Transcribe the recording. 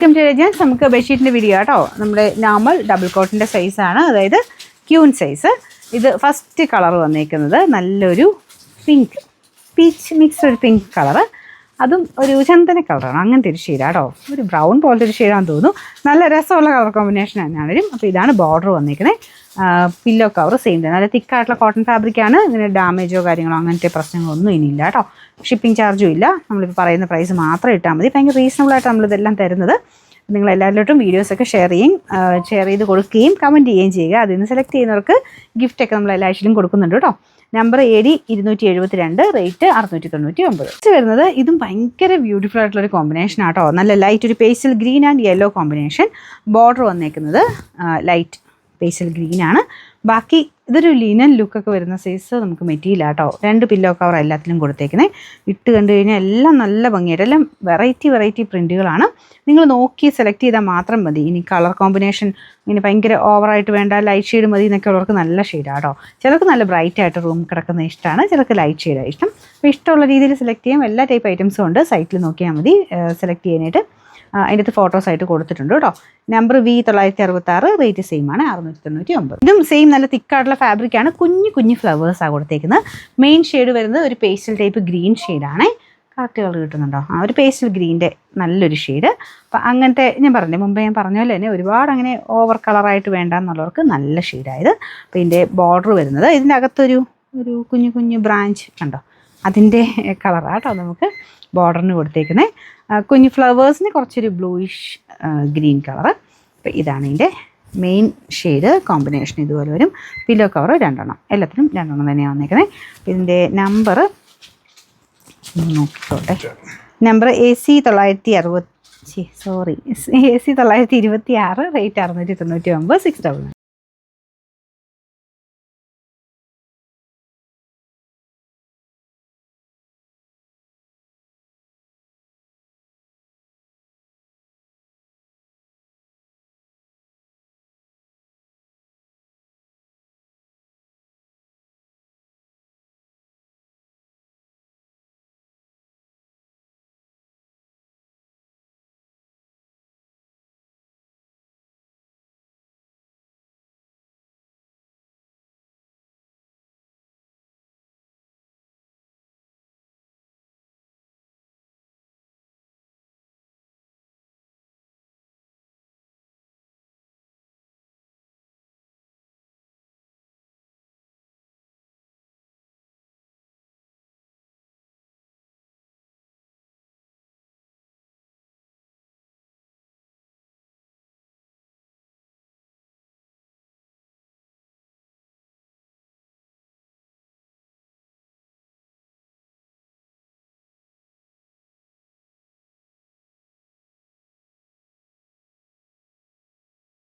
നമുക്ക് ബെഡ്ഷീറ്റിൻ്റെ വീഡിയോ കേട്ടോ. നമ്മുടെ നോർമൽ ഡബിൾ കോട്ടിൻ്റെ സൈസാണ്, അതായത് ക്യൂൻ സൈസ്. ഇത് ഫസ്റ്റ് കളർ വന്നേക്കുന്നത് നല്ലൊരു പിങ്ക്, പീച്ച് മിക്സ് ഒരു പിങ്ക് കളറ്, അതും ഒരു ചന്ദന കളറാണ്. അങ്ങനത്തെ ഒരു ഷെയ്ഡാണ് കേട്ടോ. ഒരു ബ്രൗൺ പോലത്തെ ഒരു ഷെയ്ഡാണെന്ന് തോന്നുന്നു. നല്ല രസമുള്ള കളർ കോമ്പിനേഷൻ തന്നെയാണെങ്കിലും. അപ്പോൾ ഇതാണ് ബോർഡർ വന്നിരിക്കുന്നത്. പില്ലോ കവർ സെയിം തന്നെ, നല്ല തിക്കായിട്ടുള്ള കോട്ടൺ ഫാബ്രിക്കാണ്. ഇങ്ങനെ ഡാമേജോ കാര്യങ്ങളോ അങ്ങനത്തെ പ്രശ്നങ്ങളൊന്നും ഇനിയില്ല കേട്ടോ. ഷിപ്പിംഗ് ചാർജും ഇല്ല. നമ്മളിപ്പോൾ പറയുന്ന പ്രൈസ് മാത്രം ഇട്ടാൽ മതി. ഭയങ്കര റീസണബിളായിട്ട് നമ്മളിതെല്ലാം തരുന്നത്. നിങ്ങൾ എല്ലാവരിലോട്ടും വീഡിയോസൊക്കെ ഷെയർ ചെയ്ത് കൊടുക്കുകയും കമൻറ്റ് ചെയ്യുകയും ചെയ്യുക. അതിൽ നിന്ന് സെലക്ട് ചെയ്യുന്നവർക്ക് ഗിഫ്റ്റൊക്കെ നമ്മൾ എല്ലാ ആഴ്ചയിലും കൊടുക്കുന്നുണ്ട് കേട്ടോ. നമ്പർ AD 272, റേറ്റ് 699 വരുന്നത്. ഇതും ഭയങ്കര ബ്യൂട്ടിഫുൾ ആയിട്ടുള്ളൊരു കോമ്പിനേഷൻ ആട്ടോ. നല്ല ലൈറ്റ് ഒരു pastel green and yellow combination. Border വന്നേക്കുന്നത് ലൈറ്റ് പേസ്റ്റൽ ഗ്രീനാണ്. ബാക്കി ഇതൊരു ലിനൻ ലുക്കൊക്കെ വരുന്ന സൈസ് നമുക്ക് മെറ്റീരിയൽ ആട്ടോ. 2 പില്ലോ കവർ എല്ലാത്തിലും കൊടുത്തേക്കുന്നത്. ഇട്ട് കണ്ടു കഴിഞ്ഞാൽ എല്ലാം നല്ല ഭംഗിയായിട്ട്, എല്ലാം വെറൈറ്റി പ്രിൻറ്റുകളാണ്. നിങ്ങൾ നോക്കി സെലക്ട് ചെയ്താൽ മാത്രം മതി. ഇനി കളർ കോമ്പിനേഷൻ ഇങ്ങനെ ഭയങ്കര ഓവറായിട്ട് വേണ്ട, ലൈറ്റ് ഷെയ്ഡ് മതി എന്നൊക്കെ ഉള്ളവർക്ക് നല്ല ഷെയ്ഡാണ് കേട്ടോ. ചിലർക്ക് നല്ല ബ്രൈറ്റ് ആയിട്ട് റൂം കിടക്കുന്ന ഇഷ്ടമാണ്, ചിലർക്ക് ലൈറ്റ് ഷെയ്ഡാണ് ഇഷ്ടം. അപ്പോൾ ഇഷ്ടമുള്ള രീതിയിൽ സെലക്ട് ചെയ്യാം. എല്ലാ ടൈപ്പ് ഐറ്റംസും ഉണ്ട്. സൈറ്റിൽ നോക്കിയാൽ മതി സെലക്ട് ചെയ്യാനായിട്ട്. അതിൻ്റെ അകത്ത് ഫോട്ടോസായിട്ട് കൊടുത്തിട്ടുണ്ട് കേട്ടോ. നമ്പർ V 966, റേറ്റ് സെയിം ആണ് 699. ഇതും സെയിം നല്ല തിക്കായിട്ടുള്ള ഫാബ്രിക്കാണ്. കുഞ്ഞു ഫ്ലവേഴ്സാണ് കൊടുത്തേക്കുന്നത്. മെയിൻ ഷെയ്ഡ് വരുന്നത് ഒരു പേസ്റ്റൽ ടൈപ്പ് ഗ്രീൻ ഷെയ്ഡാണ്. കറക്റ്റ് കളർ കിട്ടുന്നുണ്ടോ? ഒരു പേസ്റ്റൽ ഗ്രീൻ്റെ നല്ലൊരു ഷെയ്ഡ്. അപ്പം അങ്ങനത്തെ ഞാൻ മുമ്പേ ഞാൻ പറഞ്ഞ പോലെ തന്നെ ഒരുപാട് അങ്ങനെ ഓവർ കളറായിട്ട് വേണ്ട എന്നുള്ളവർക്ക് നല്ല ഷെയ്ഡായത്. അപ്പോൾ ഇതിൻ്റെ ബോർഡർ വരുന്നത് ഇതിൻ്റെ അകത്തൊരു കുഞ്ഞു ബ്രാഞ്ച് കണ്ടോ, അതിൻ്റെ കളറാട്ടോ നമുക്ക് ബോർഡറിന് കൊടുത്തേക്കുന്നത്. കുഞ്ഞു ഫ്ലവേഴ്സിന് കുറച്ചൊരു ബ്ലൂയിഷ് ഗ്രീൻ കളറ്. അപ്പോൾ ഇതാണ് ഇതിൻ്റെ മെയിൻ ഷെയ്ഡ് കോമ്പിനേഷൻ. ഇതുപോലെ വരും. പില്ലോ കവർ 2 എല്ലാത്തിനും 2 തന്നെയാണ് വന്നേക്കുന്നത്. ഇതിൻ്റെ നമ്പർ നോക്കിക്കോട്ടെ. Number AC 926, rate 699, 699.